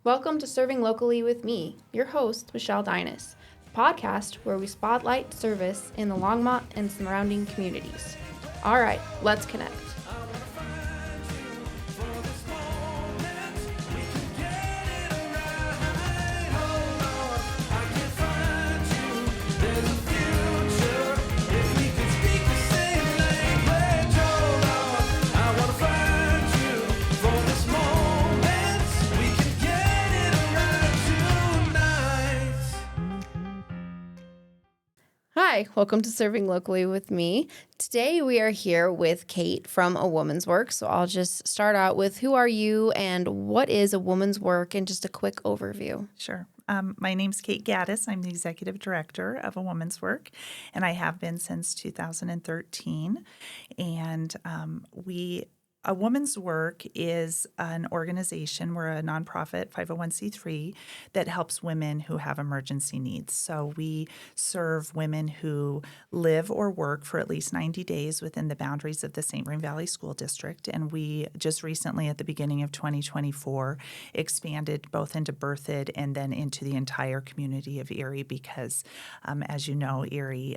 Welcome to Serving Locally with me, your host, Mrs.Deines, the podcast where we spotlight service in the Longmont and surrounding communities. All right, let's connect. Hi, welcome to Serving Locally with me. Today we are here with Kate from A Woman's Work. So I'll just start out with who are you and what is A Woman's Work and just a quick overview. Sure. My name's Kate Gaddis. I'm the executive director of A Woman's Work, and I have been since 2013. And A Woman's Work is an organization. We're a nonprofit 501c3 that helps women who have emergency needs. So we serve women who live or work for at least 90 days within the boundaries of the Vrain Valley School District. And we just recently, at the beginning of 2024, expanded both into Berthoud and then into the entire community of Erie because, as you know, Erie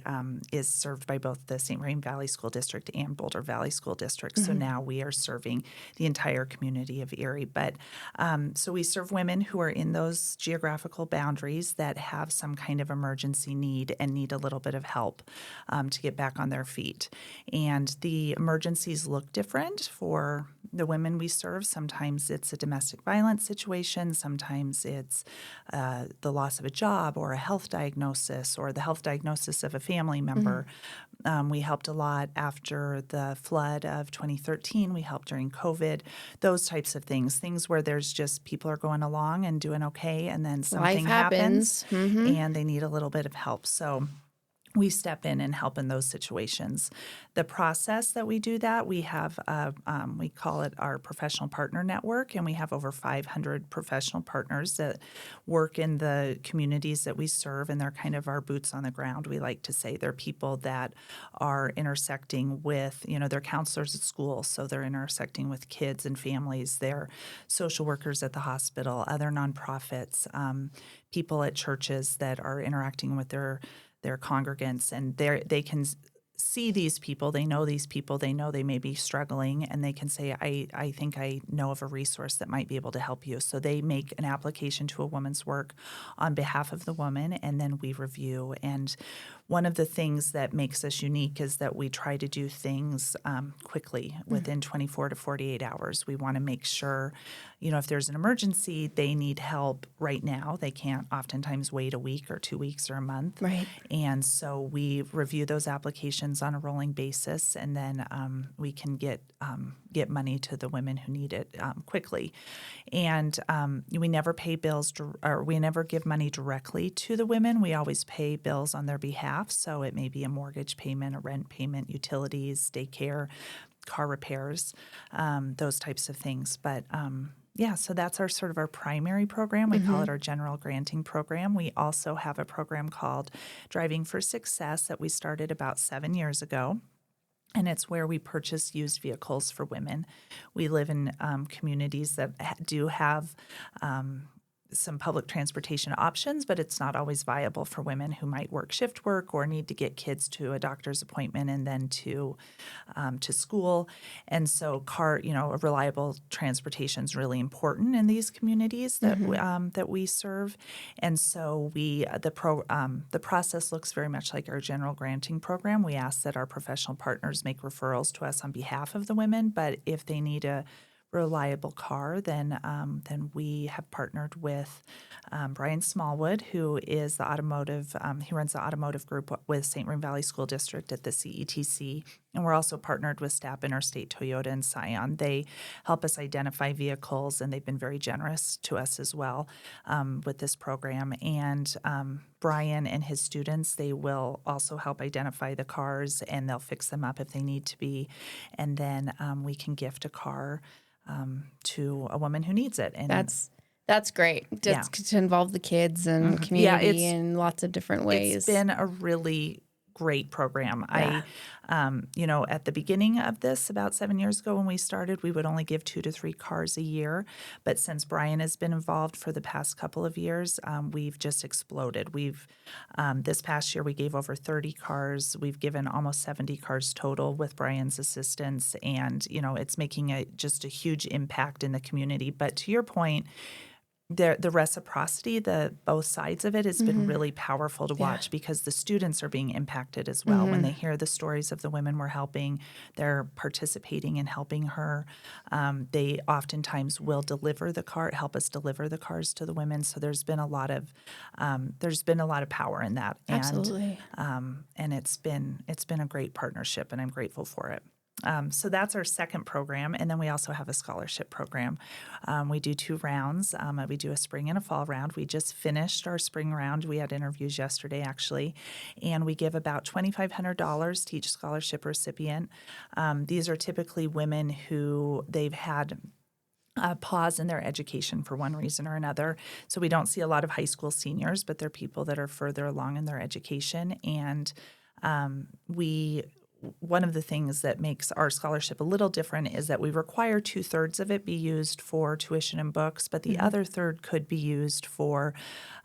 is served by both the Vrain Valley School District and Boulder Valley School District. So now we are serving the entire community of Erie. But so we serve women who are in those geographical boundaries that have some kind of emergency need and need a little bit of help to get back on their feet. And the emergencies look different for the women we serve. Sometimes it's a domestic violence situation. Sometimes it's the loss of a job or a health diagnosis or the health diagnosis of a family member. We helped a lot after the flood of 2013. We helped during COVID, those types of things where there's just people are going along and doing okay, and then something happens and they need a little bit of help. So we step in and help in those situations. The process that we do that, we have, we call it our professional partner network, and we have over 500 professional partners that work in the communities that we serve, and they're kind of our boots on the ground, we like to say. They're people that are intersecting with, they're counselors at school, so they're intersecting with kids and families. They're social workers at the hospital, other nonprofits, people at churches that are interacting with their congregants, and they can see these people, they know these people, they know they may be struggling, and they can say, I think I know of a resource that might be able to help you. So they make an application to A Woman's Work on behalf of the woman, and then we review. And one of the things that makes us unique is that we try to do things quickly, within 24 to 48 hours. We want to make sure, if there's an emergency, they need help right now. They can't oftentimes wait a week or 2 weeks or a month. Right. And so we review those applications on a rolling basis, and then we can get money to the women who need it quickly. And we never pay bills, or we never give money directly to the women. We always pay bills on their behalf. So it may be a mortgage payment, a rent payment, utilities, daycare, car repairs, those types of things. But so that's our sort of our primary program. We call it our general granting program. We also have a program called Driving for Success that we started about 7 years ago. And it's where we purchase used vehicles for women. We live in communities that do have some public transportation options, but it's not always viable for women who might work shift work or need to get kids to a doctor's appointment and then to school. And so a reliable transportation is really important in these communities that that we serve. And so the process looks very much like our general granting program. We ask that our professional partners make referrals to us on behalf of the women, but if they need a reliable car, then we have partnered with Brian Smallwood, who is the automotive. He runs the automotive group with Vrain Valley School District at the CETC, and we're also partnered with Stapp Interstate Toyota in Scion. They help us identify vehicles, and they've been very generous to us as well with this program. And Brian and his students, they will also help identify the cars, and they'll fix them up if they need to be, and then we can gift a car to a woman who needs it. And that's great. Just to involve the kids and community in lots of different ways. It's been a really great program. Yeah. At the beginning of this, about 7 years ago when we started, we would only give 2 to 3 cars a year. But since Brian has been involved for the past couple of years, we've just exploded. This past year, we gave over 30 cars. We've given almost 70 cars total with Brian's assistance. And, it's making just a huge impact in the community. But to your point, the reciprocity, both sides of it has been really powerful to watch because the students are being impacted as well. When they hear the stories of the women we're helping, they're participating in helping her. They oftentimes will help us deliver the cars to the women. So there's been a lot of power in that, Absolutely. and it's been a great partnership, and I'm grateful for it. So that's our second program, and then we also have a scholarship program. We do 2 rounds. We do a spring and a fall round. We just finished our spring round. We had interviews yesterday, actually, and we give about $2,500 to each scholarship recipient. These are typically women who they've had a pause in their education for one reason or another. So we don't see a lot of high school seniors, but they're people that are further along in their education, and one of the things that makes our scholarship a little different is that we require 2/3 of it be used for tuition and books, but the other third could be used for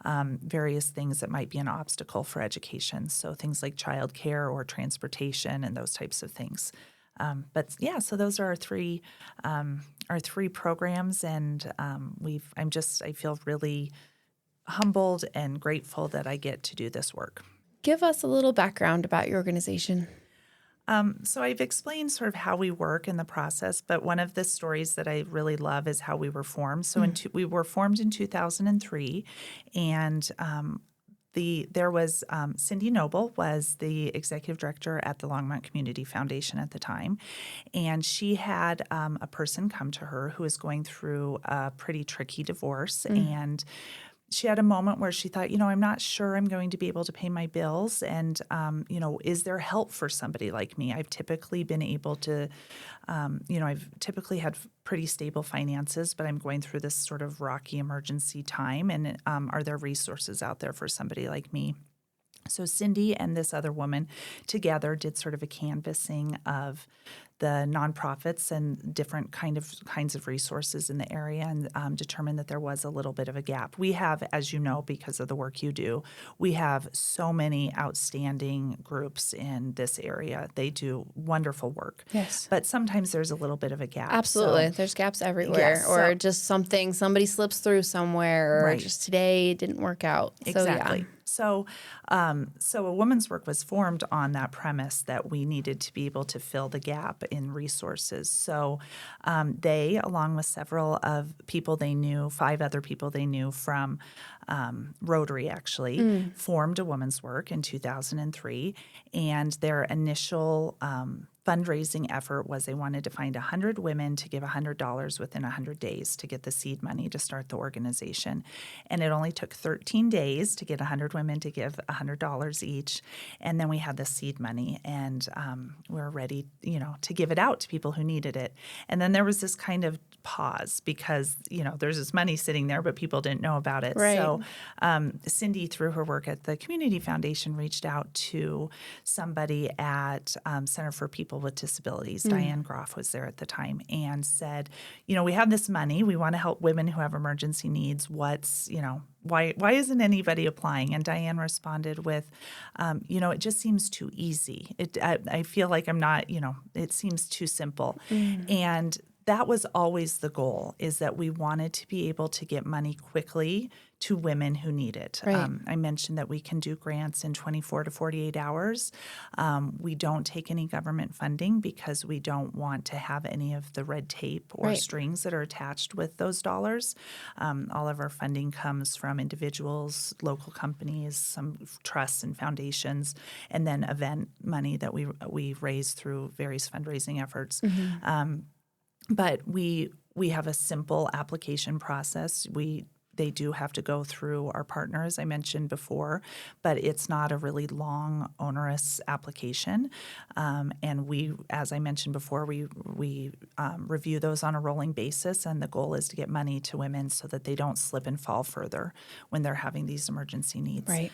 various things that might be an obstacle for education. So things like childcare or transportation and those types of things. So those are our three programs, and I feel really humbled and grateful that I get to do this work. Give us a little background about your organization. So I've explained sort of how we work in the process, but one of the stories that I really love is how we were formed. So we were formed in 2003, and there was Cindy Noble was the executive director at the Longmont Community Foundation at the time, and she had a person come to her who was going through a pretty tricky divorce, and she had a moment where she thought, I'm not sure I'm going to be able to pay my bills. And, is there help for somebody like me? I've typically been able to, I've typically had pretty stable finances, but I'm going through this sort of rocky emergency time. And are there resources out there for somebody like me? So Cindy and this other woman together did sort of a canvassing of the nonprofits and different kinds of resources in the area, and determined that there was a little bit of a gap. We have, as you know, because of the work you do, we have so many outstanding groups in this area. They do wonderful work. Yes. But sometimes there's a little bit of a gap. Absolutely. There's gaps everywhere, Yes, or just somebody slips through somewhere, or Right. just today it didn't work out. Exactly. So, So a woman's work was formed on that premise that we needed to be able to fill the gap in resources. So they, along with several of people they knew, 5 other people they knew from Rotary actually, formed a woman's work in 2003. And their initial fundraising effort was they wanted to find 100 women to give $100 within 100 days to get the seed money to start the organization. And it only took 13 days to get 100 women to give $100 each. And then we had the seed money, and we were ready, to give it out to people who needed it. And then there was this kind of pause because, there's this money sitting there, but people didn't know about it. Right. So Cindy, through her work at the Community Foundation, reached out to somebody at Center for People with Disabilities. Diane Groff was there at the time, and said, we have this money. We want to help women who have emergency needs. Why isn't anybody applying? And Diane responded with, it just seems too easy. I feel like I'm not, it seems too simple. And that was always the goal, is that we wanted to be able to get money quickly to women who need it. Right. I mentioned that we can do grants in 24 to 48 hours. We don't take any government funding because we don't want to have any of the red tape or Right. strings that are attached with those dollars. All of our funding comes from individuals, local companies, some trusts and foundations, and then event money that we raise through various fundraising efforts. But we have a simple application process. We they do have to go through our partner, as I mentioned before, but it's not a really long, onerous application. And we, as I mentioned before, we review those on a rolling basis, and the goal is to get money to women so that they don't slip and fall further when they're having these emergency needs. Right.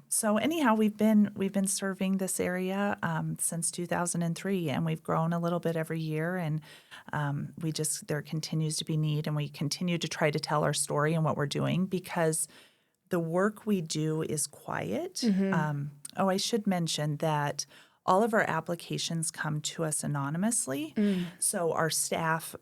So anyhow, we've been serving this area since 2003, and we've grown a little bit every year, and there continues to be need, and we continue to try to tell our story and what we're doing because the work we do is quiet. I should mention that all of our applications come to us anonymously. So our staff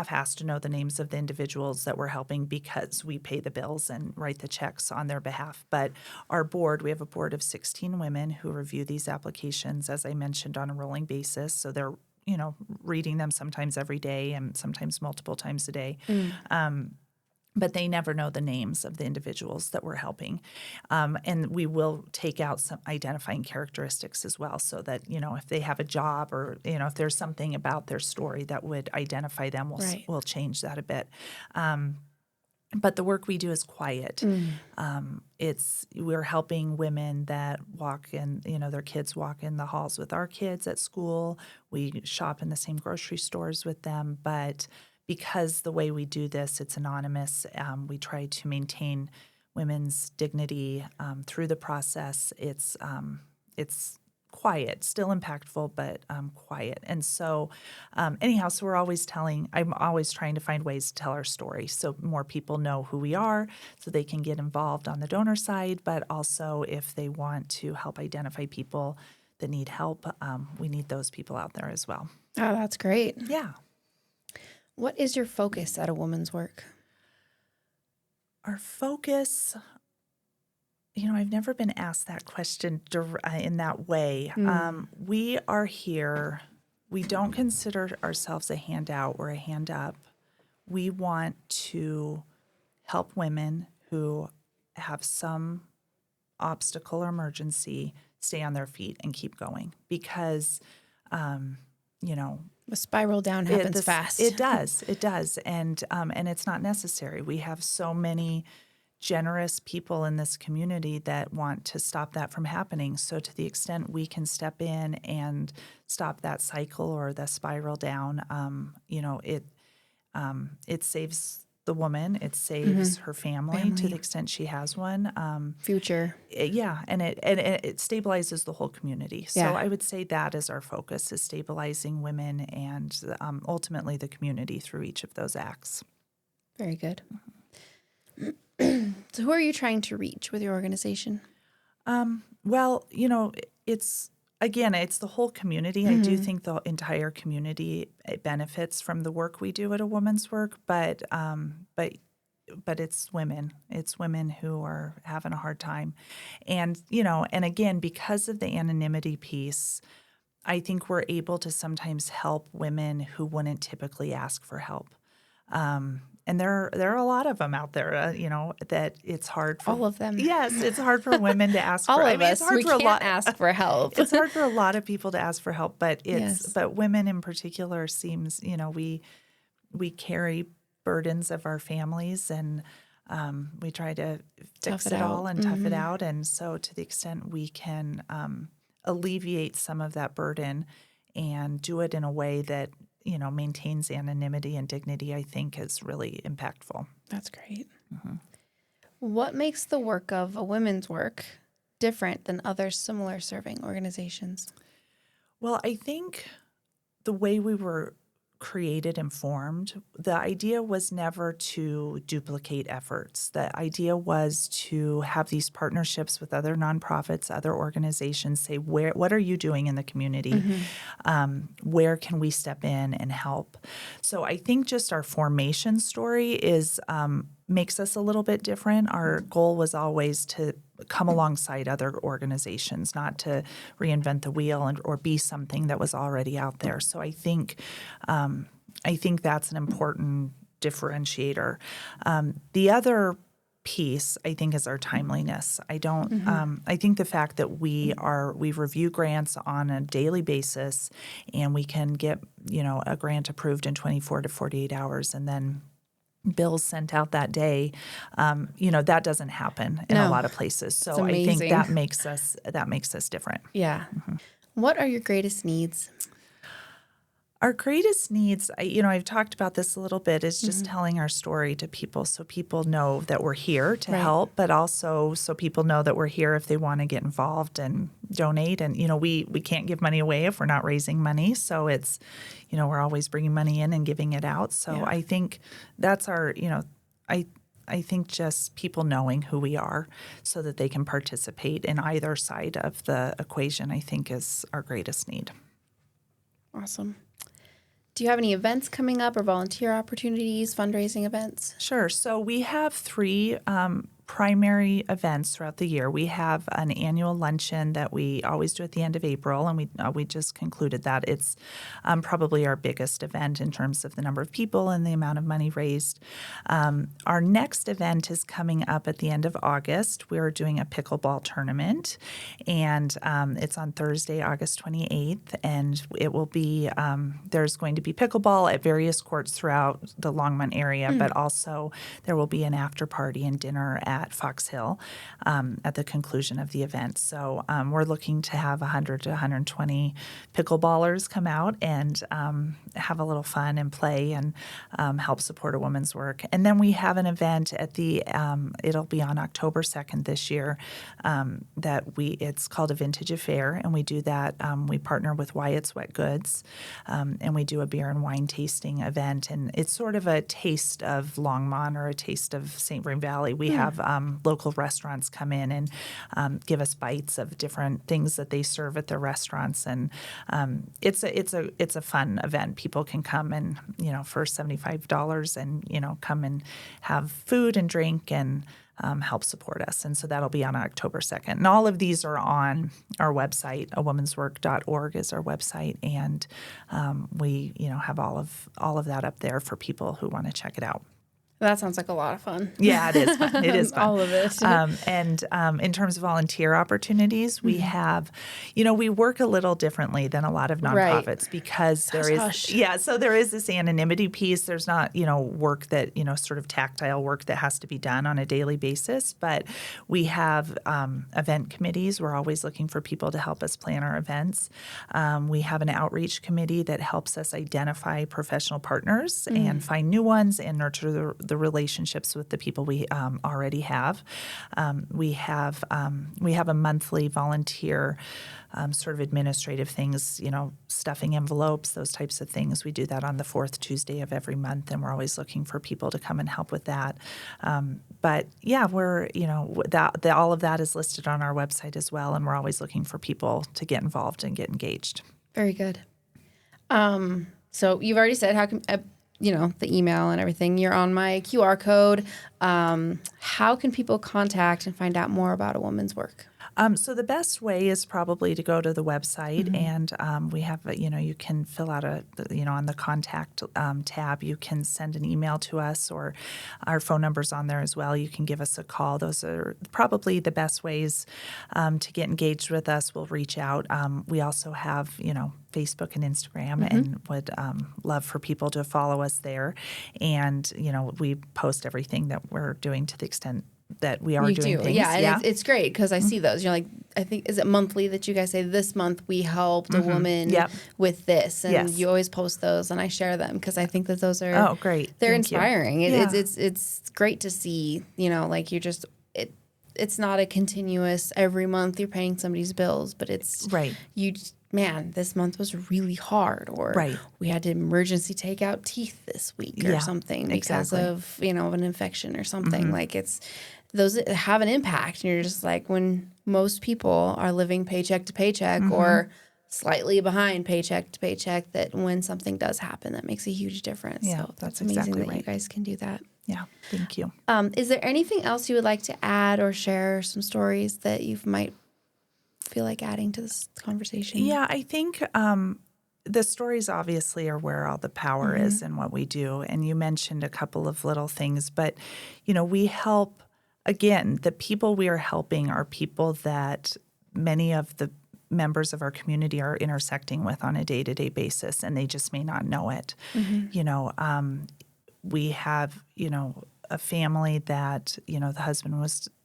has to know the names of the individuals that we're helping because we pay the bills and write the checks on their behalf. But our board, we have a board of 16 women who review these applications, as I mentioned, on a rolling basis. So they're reading them sometimes every day and sometimes multiple times a day. But they never know the names of the individuals that we're helping. And we will take out some identifying characteristics as well so that, if they have a job or, if there's something about their story that would identify them, we'll change that a bit. But the work we do is quiet. We're helping women that walk in, their kids walk in the halls with our kids at school. We shop in the same grocery stores with them, but because the way we do this, it's anonymous. We try to maintain women's dignity through the process. It's quiet, still impactful, but quiet. And so anyhow, so I'm always trying to find ways to tell our story so more people know who we are so they can get involved on the donor side, but also if they want to help identify people that need help, we need those people out there as well. Oh, that's great. Yeah. What is your focus at A Woman's Work? Our focus, I've never been asked that question in that way. We are here. We don't consider ourselves a handout or a hand up. We want to help women who have some obstacle or emergency stay on their feet and keep going because, The spiral down happens fast. It does, and it's not necessary. We have so many generous people in this community that want to stop that from happening. So to the extent we can step in and stop that cycle or the spiral down, it saves the woman, it saves her family to the extent she has one. Future. Yeah, and it stabilizes the whole community. So I would say that is our focus, is stabilizing women and ultimately the community through each of those acts. Very good. So who are you trying to reach with your organization? Well, it's the whole community. I do think the entire community benefits from the work we do at A Woman's Work, but it's women. It's women who are having a hard time. And, and again, because of the anonymity piece, I think we're able to sometimes help women who wouldn't typically ask for help. And there are a lot of them out there, that it's hard for all of them. Yes, it's hard for women to ask all for. of us. We can't ask for help. It's hard for a lot of people to ask for help, but but women in particular seems, we carry burdens of our families, and we try to fix it all and tough it out. And so, to the extent we can alleviate some of that burden and do it in a way that maintains anonymity and dignity, I think is really impactful. That's great. What makes the work of A Women's Work different than other similar serving organizations? Well, I think the way we were created and formed, the idea was never to duplicate efforts. The idea was to have these partnerships with other nonprofits, other organizations, say, what are you doing in the community? Where can we step in and help? So I think just our formation story makes us a little bit different. Our goal was always to come alongside other organizations, not to reinvent the wheel or be something that was already out there. So I think that's an important differentiator. The other piece, I think, is our timeliness. I think the fact that we review grants on a daily basis, and we can get a grant approved in 24 to 48 hours, and then bills sent out that day. That doesn't happen in a No. lot of places. So It's I think amazing. that makes us different. Yeah. What are your greatest needs? Our greatest needs, I've talked about this a little bit, is just telling our story to people so people know that we're here to Right. help, but also so people know that we're here if they want to get involved and donate. And, we can't give money away if we're not raising money. So it's, we're always bringing money in and giving it out. So Yeah. I think that's our, I think just people knowing who we are so that they can participate in either side of the equation, I think is our greatest need. Awesome. Do you have any events coming up or volunteer opportunities, fundraising events? Sure. So we have three primary events throughout the year. We have an annual luncheon that we always do at the end of April, and we just concluded that. It's probably our biggest event in terms of the number of people and the amount of money raised. Our next event is coming up at the end of August. We're doing a pickleball tournament, and it's on Thursday, August 28th, and it will be there's going to be pickleball at various courts throughout the Longmont area, but also there will be an after party and dinner at Fox Hill at the conclusion of the event. So we're looking to have 100 to 120 pickleballers come out and have a little fun and play and help support a woman's work. And then we have an event at it'll be on October 2nd this year it's called a Vintage Affair, and we do that. We partner with Wyatt's Wet Goods, and we do a beer and wine tasting event. And it's sort of a taste of Longmont or a taste of St. Vrain Valley. We have local restaurants come in and give us bites of different things that they serve at their restaurants, and it's a fun event. People can come and for $75 and come and have food and drink and help support us. And so that'll be on October 2nd. And all of these are on our website. awomenswork.org is our website, and we have all of that up there for people who want to check it out. That sounds like a lot of fun. Yeah, it is fun. It is fun. All of it. And in terms of volunteer opportunities, we have, we work a little differently than a lot of nonprofits because there is, so there is this anonymity piece. There's not, work that, sort of tactile work that has to be done on a daily basis, but we have event committees. We're always looking for people to help us plan our events. We have an outreach committee that helps us identify professional partners and find new ones and nurture the relationships with the people we already have. We have a monthly volunteer sort of administrative things, stuffing envelopes, those types of things. We do that on the fourth Tuesday of every month, and we're always looking for people to come and help with that. But yeah, we're all of that is listed on our website as well, and we're always looking for people to get involved and get engaged. Very good. So you've already said how can the email and everything. You're on my QR code. How can people contact and find out more about a woman's work? So the best way is probably to go to the website, and we have, you can fill out on the contact tab, you can send an email to us, or our phone number's on there as well. You can give us a call. Those are probably the best ways to get engaged with us. We'll reach out. We also have, Facebook and Instagram, and would love for people to follow us there. And, we post everything that we're doing to the extent that we are doing things. Yeah, and it's great because I see those. I think, is it monthly that you guys say, this month we helped a woman with this? And you always post those, and I share them because I think that those are great. They're Thank inspiring. You. It's great to see, you're just it's not a continuous every month you're paying somebody's bills, but it's man, this month was really hard, or we had to emergency take out teeth this week or something because of, an infection or something. Those have an impact. And you're just like, when most people are living paycheck to paycheck or slightly behind paycheck to paycheck, that when something does happen, that makes a huge difference. Yeah, so that's amazing exactly that right. you guys can do that. Yeah, thank you. Is there anything else you would like to add or share, some stories that you might feel like adding to this conversation? Yeah, I think the stories obviously are where all the power is in what we do. And you mentioned a couple of little things, but, we help, again, the people we are helping are people that many of the members of our community are intersecting with on a day-to-day basis, and they just may not know it. we have, a family that, the husband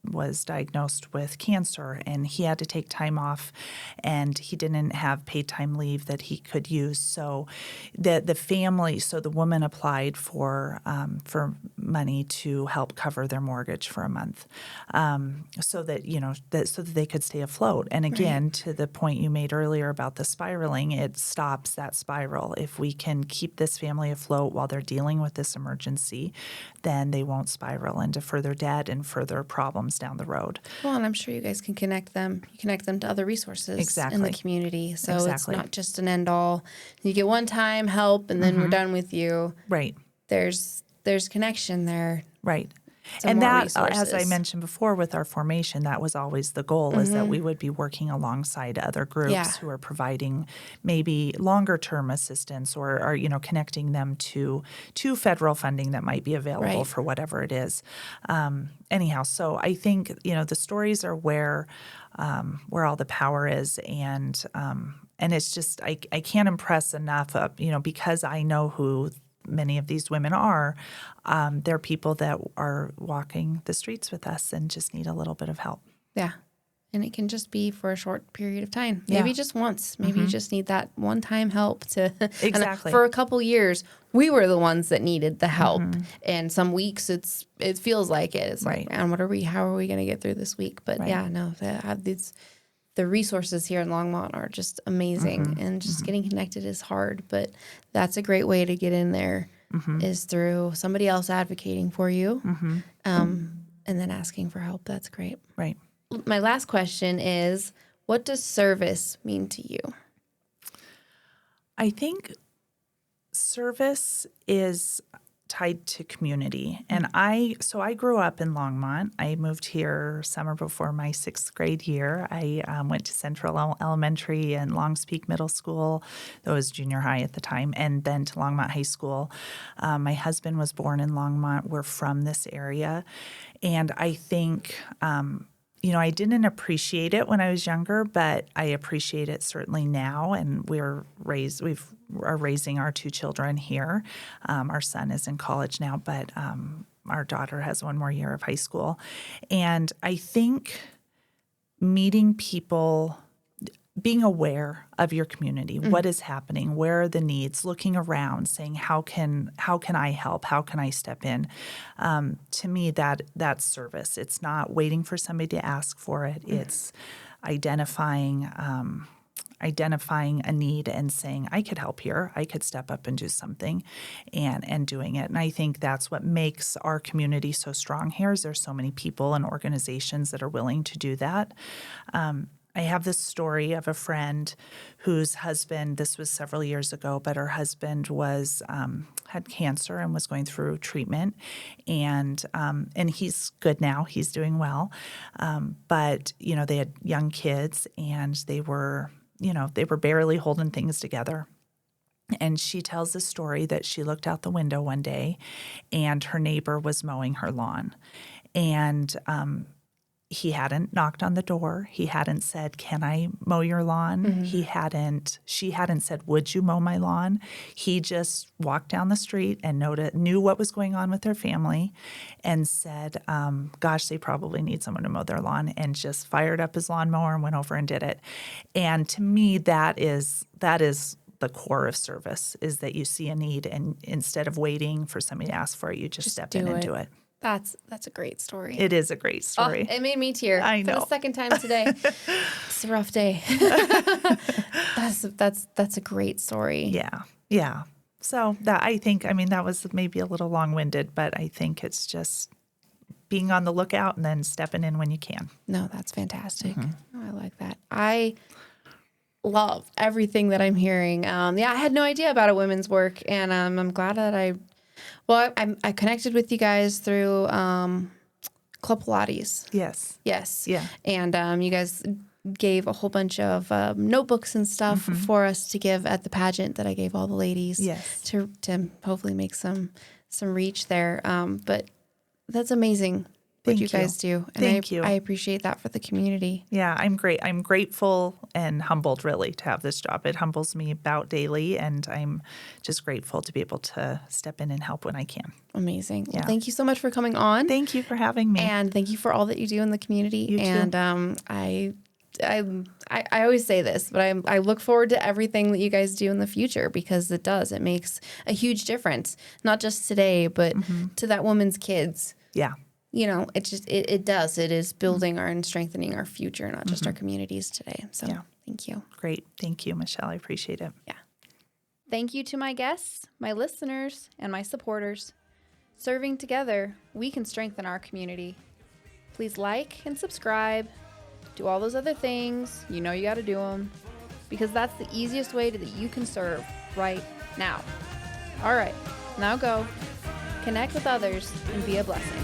was diagnosed with cancer, and he had to take time off, and he didn't have paid time leave that he could use. So the woman applied for money to help cover their mortgage for a month, so that they could stay afloat. And again, to the point you made earlier about the spiraling, it stops that spiral. If we can keep this family afloat while they're dealing with this emergency, then they won't spiral into further debt and further problems down the road. Well, and I'm sure you guys can connect them. You connect them to other resources in the community. So it's not just an end all. You get one-time help, and then we're done with you. Right. There's connection there. Right. Some And more that, resources. as I mentioned before, with our formation, that was always the goal, is that we would be working alongside other groups who are providing maybe longer-term assistance or connecting them to federal funding that might be available for whatever it is. Anyhow, so I think, the stories are where all the power is, and it's just I can't impress enough of, because I know who many of these women are, they're people that are walking the streets with us and just need a little bit of help. Yeah. And it can just be for a short period of time. Maybe just once. Maybe you just need that one-time help to Exactly. For a couple years, we were the ones that needed the help. And some weeks it feels like it. It's like, man, how are we going to get through this week? But the resources here in Longmont are just amazing, and just getting connected is hard, but that's a great way to get in there is through somebody else advocating for you, and then asking for help. That's great. Right. My last question is, what does service mean to you? I think service is tied to community. And I grew up in Longmont. I moved here summer before my 6th grade year. I went to Central Elementary and Longs Peak Middle School. That was junior high at the time, and then to Longmont High School. My husband was born in Longmont. We're from this area. And I think I didn't appreciate it when I was younger, but I appreciate it certainly now. And we are raising our 2 children here. Our son is in college now, but our daughter has 1 more year of high school. And I think meeting people, being aware of your community, what is happening, where are the needs, looking around, saying, how can I help? How can I step in? To me, that's service. It's not waiting for somebody to ask for it. It's identifying a need and saying, I could help here. I could step up and do something, and doing it. And I think that's what makes our community so strong here, is there's so many people and organizations that are willing to do that. I have this story of a friend whose husband, this was several years ago, but her husband had cancer and was going through treatment, and he's good now. He's doing well, but they had young kids, and they were barely holding things together. And she tells the story that she looked out the window one day, and her neighbor was mowing her lawn, and he hadn't knocked on the door. He hadn't said, "Can I mow your lawn?" She hadn't said, "Would you mow my lawn?" He just walked down the street and knew what was going on with their family, and said, "Gosh, they probably need someone to mow their lawn," and just fired up his lawnmower and went over and did it. And to me, that is the core of service, is that you see a need, and instead of waiting for somebody to ask for it, you just step in and do it. That's a great story. It is a great story. Oh, it made me tear. I know. For the second time today. It's a rough day. That's a great story. Yeah. So that was maybe a little long-winded, but I think it's just being on the lookout and then stepping in when you can. No, that's fantastic. Oh, I like that. I love everything that I'm hearing. I had no idea about a women's work, and I'm glad that I connected with you guys through Club Pilates. Yes. Yeah. And you guys gave a whole bunch of notebooks and stuff for us to give at the pageant that I gave all the ladies. Yes. To hopefully make some reach there. But that's amazing. what you Thank you. guys do. And Thank you. I appreciate that for the community. Yeah, I'm grateful and humbled, really, to have this job. It humbles me about daily, and I'm just grateful to be able to step in and help when I can. Amazing. Well, Yeah. thank you so much for coming on. Thank you for having me. And thank you for all that you do in the community. You too. And I always say this, but I look forward to everything that you guys do in the future, because it does. It makes a huge difference, not just today, but to that woman's kids. Yeah. You know, it does. It is building and strengthening our future, not just our communities today. So thank you. Great. Thank you, Michelle. I appreciate it. Yeah. Thank you to my guests, my listeners, and my supporters. Serving together, we can strengthen our community. Please like and subscribe. Do all those other things. You know you got to do them, because that's the easiest way that you can serve right now. All right, now go. Connect with others and be a blessing.